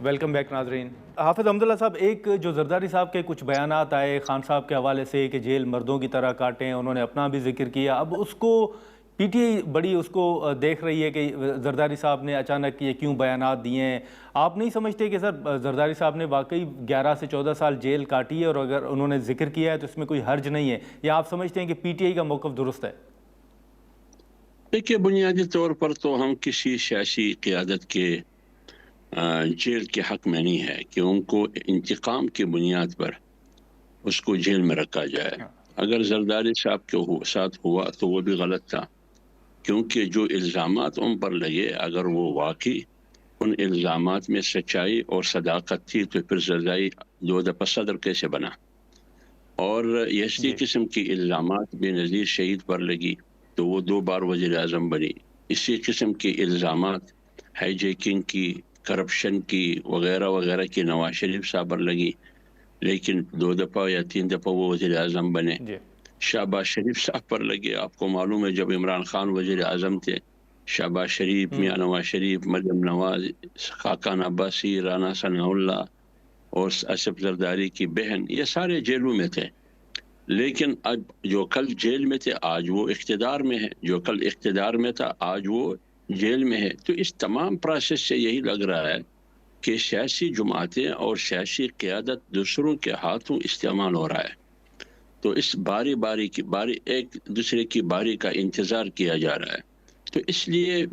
Welcome back ناظرین۔ حافظ حمداللہ صاحب، ایک جو زرداری صاحب کے کچھ بیانات آئے خان صاحب کے حوالے سے کہ جیل مردوں کی طرح کاٹیں، انہوں نے اپنا بھی ذکر کیا، اب اس کو پی ٹی آئی بڑی اس کو دیکھ رہی ہے کہ زرداری صاحب نے اچانک یہ کیوں بیانات دیے ہیں۔ آپ نہیں سمجھتے کہ سر زرداری صاحب نے واقعی 11 سے 14 سال جیل کاٹی ہے اور اگر انہوں نے ذکر کیا ہے تو اس میں کوئی حرج نہیں ہے، یا آپ سمجھتے ہیں کہ پی ٹی آئی کا موقف درست ہے؟ دیکھیے، بنیادی طور پر تو ہم کسی سیاسی قیادت کے جیل کے حق میں نہیں ہے کہ ان کو انتقام کی بنیاد پر اس کو جیل میں رکھا جائے۔ اگر زرداری صاحب کے ساتھ ہوا تو وہ بھی غلط تھا، کیونکہ جو الزامات ان پر لگے اگر وہ واقعی ان الزامات میں سچائی اور صداقت تھی تو پھر زرداری 2 دفعہ صدر کیسے بنا؟ اور اسی قسم کی الزامات بے نظیر شہید پر لگی تو وہ 2 بار وزیر اعظم بنی۔ اسی قسم کے الزامات ہائی جیکنگ کی، کرپشن کی وغیرہ وغیرہ کی نواز شریف صاحب پر لگی، لیکن 2 دفعہ یا 3 دفعہ وہ وزیر اعظم بنے۔ شہباز شریف صاحب پر لگے، آپ کو معلوم ہے جب عمران خان وزیر اعظم تھے، شہباز شریف، میاں نواز شریف، مریم نواز، خاقان عباسی، رانا ثناء اللہ اور اسف زرداری کی بہن، یہ سارے جیلوں میں تھے۔ لیکن اب جو کل جیل میں تھے آج وہ اقتدار میں ہے، جو کل اقتدار میں تھا آج وہ جیل میں ہے۔ تو اس تمام پروسیس سے یہی لگ رہا ہے کہ سیاسی جماعتیں اور سیاسی قیادت دوسروں کے ہاتھوں استعمال ہو رہا ہے، تو اس باری ایک دوسرے کی باری کا انتظار کیا جا رہا ہے۔ تو اس لیے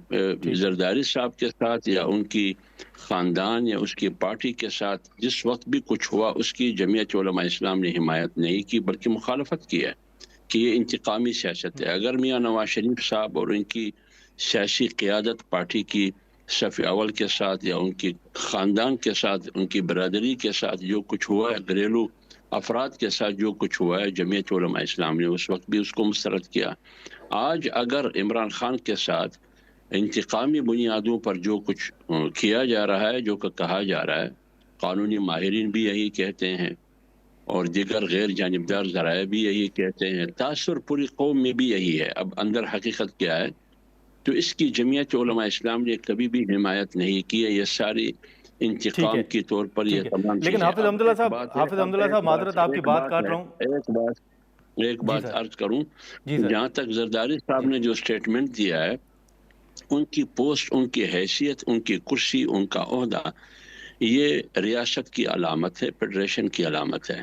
زرداری صاحب کے ساتھ یا ان کی خاندان یا اس کی پارٹی کے ساتھ جس وقت بھی کچھ ہوا اس کی جمعیت علماء اسلام نے حمایت نہیں کی بلکہ مخالفت کی ہے کہ یہ انتقامی سیاست ہے۔ اگر میاں نواز شریف صاحب اور ان کی سیاسی قیادت پارٹی کی صف اول کے ساتھ یا ان کی خاندان کے ساتھ، ان کی برادری کے ساتھ جو کچھ ہوا ہے، گھریلو افراد کے ساتھ جو کچھ ہوا ہے، جمعیت علماء اسلام نے اس وقت بھی اس کو مسترد کیا۔ آج اگر عمران خان کے ساتھ انتقامی بنیادوں پر جو کچھ کیا جا رہا ہے، جو کہ کہا جا رہا ہے، قانونی ماہرین بھی یہی کہتے ہیں اور دیگر غیر جانبدار ذرائع بھی یہی کہتے ہیں، تاثر پوری قوم میں بھی یہی ہے۔ اب اندر حقیقت کیا ہے تو اس کی جمعیت علماء اسلام نے کبھی بھی حمایت نہیں کی ہے، یہ ساری انتقام کی طور پر یہ تمام لیکن چیزیں۔ حافظ حمداللہ صاحب معذرت آپ کی بات کاٹ رہا ہوں، ایک بات عرض کروں، جی سر، جہاں تک زرداری صاحب نے جو سٹیٹمنٹ دیا ہے، ان کی پوسٹ، ان کی حیثیت، ان کی کرسی، ان کا عہدہ، یہ ریاست کی علامت ہے، فیڈریشن کی علامت ہے۔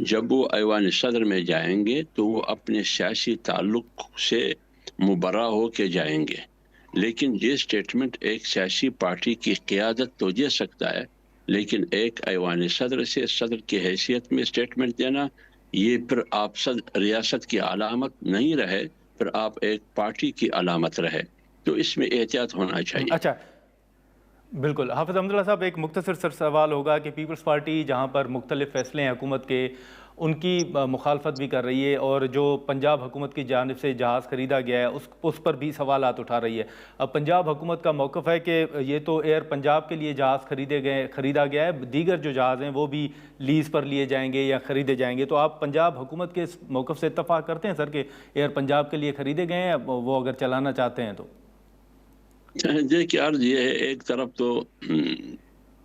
جب وہ ایوان صدر میں جائیں گے تو وہ اپنے سیاسی تعلق سے مبرہ ہو کے جائیں گے، لیکن یہ سٹیٹمنٹ ایک سیاسی پارٹی کی قیادت تو دے سکتا ہے، لیکن ایک ایوان صدر سے صدر کی حیثیت میں سٹیٹمنٹ دینا، یہ پھر آپ ریاست کی علامت نہیں رہے، پھر آپ ایک پارٹی کی علامت رہے، تو اس میں احتیاط ہونا چاہیے۔ اچھا بالکل حافظ حمداللہ صاحب، ایک مختصر سر سوال ہوگا کہ پیپلز پارٹی جہاں پر مختلف فیصلے ہیں حکومت کے، ان کی مخالفت بھی کر رہی ہے، اور جو پنجاب حکومت کی جانب سے جہاز خریدا گیا ہے اس پر بھی سوالات اٹھا رہی ہے۔ اب پنجاب حکومت کا موقف ہے کہ یہ تو ایئر پنجاب کے لیے جہاز خریدا گیا ہے، دیگر جو جہاز ہیں وہ بھی لیز پر لیے جائیں گے یا خریدے جائیں گے، تو آپ پنجاب حکومت کے اس موقف سے اتفاق کرتے ہیں سر کہ ایئر پنجاب کے لیے خریدے گئے ہیں، وہ اگر چلانا چاہتے ہیں تو؟ دیکھیے، عرض یہ ہے، ایک طرف تو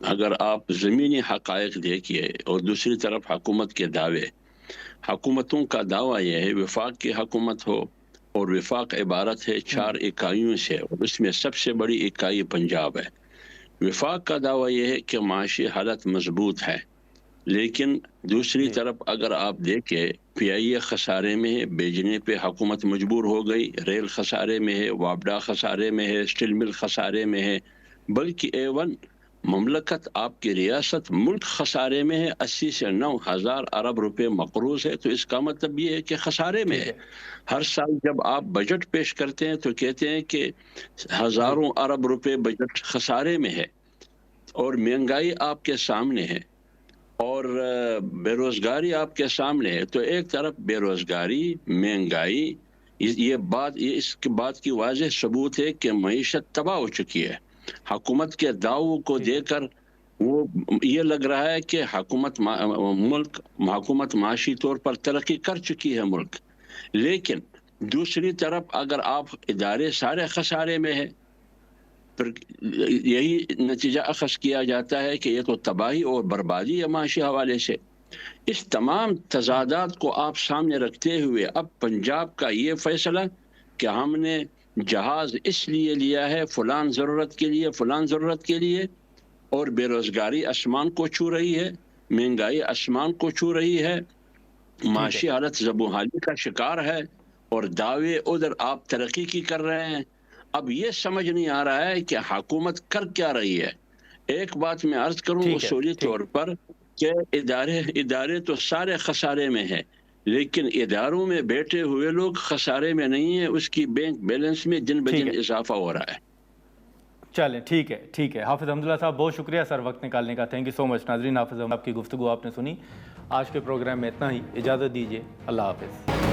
اگر آپ زمینی حقائق دیکھیے اور دوسری طرف حکومت کے دعوے، حکومتوں کا دعویٰ یہ ہے، وفاق کی حکومت ہو اور وفاق عبارت ہے 4 اکائیوں سے، اور اس میں سب سے بڑی اکائی پنجاب ہے۔ وفاق کا دعویٰ یہ ہے کہ معاشی حالت مضبوط ہے، لیکن دوسری طرف اگر آپ دیکھیں پی آئی اے خسارے میں ہے، بیچنے پہ حکومت مجبور ہو گئی، ریل خسارے میں ہے، وابڈا خسارے میں ہے، اسٹیل مل خسارے میں ہے، بلکہ ایون مملکت آپ کی ریاست ملک خسارے میں ہے، 80 سے 9,000 ارب روپے مقروض ہے۔ تو اس کا مطلب یہ ہے کہ خسارے میں ہے۔ ہر سال جب آپ بجٹ پیش کرتے ہیں تو کہتے ہیں کہ ہزاروں ارب روپے بجٹ خسارے میں ہے، اور مہنگائی آپ کے سامنے ہے اور بے روزگاری آپ کے سامنے ہے۔ تو ایک طرف بے روزگاری، مہنگائی، یہ اس بات کی واضح ثبوت ہے کہ معیشت تباہ ہو چکی ہے۔ حکومت کے دعووں کو دیکھ کر وہ یہ لگ رہا ہے کہ حکومت معاشی طور پر ترقی کر چکی ہے ملک، لیکن دوسری طرف اگر آپ ادارے سارے خسارے میں ہے، پھر یہی نتیجہ اخذ کیا جاتا ہے کہ یہ تو تباہی اور بربادی ہے معاشی حوالے سے۔ اس تمام تضادات کو آپ سامنے رکھتے ہوئے اب پنجاب کا یہ فیصلہ کہ ہم نے جہاز اس لیے لیا ہے فلان ضرورت کے لیے، فلان ضرورت کے لیے، اور بے روزگاری آسمان کو چھو رہی ہے، مہنگائی آسمان کو چھو رہی ہے، معاشی حالت زبوں کا شکار ہے، اور دعوے ادھر آپ ترقی کی کر رہے ہیں۔ اب یہ سمجھ نہیں آ رہا ہے کہ حکومت کر کیا رہی ہے۔ ایک بات میں عرض کروں اصولی طور پر کہ ادارے تو سارے خسارے میں ہیں، لیکن اداروں میں بیٹھے ہوئے لوگ خسارے میں نہیں ہیں، اس کی بینک بیلنس میں دن بدن اضافہ ہو رہا ہے۔ چلیں ٹھیک ہے حافظ حمداللہ صاحب، بہت شکریہ سر وقت نکالنے کا، تھینک یو سو مچ۔ ناظرین، حافظ آپ کی گفتگو آپ نے سنی، آج کے پروگرام میں اتنا ہی، اجازت دیجیے، اللہ حافظ۔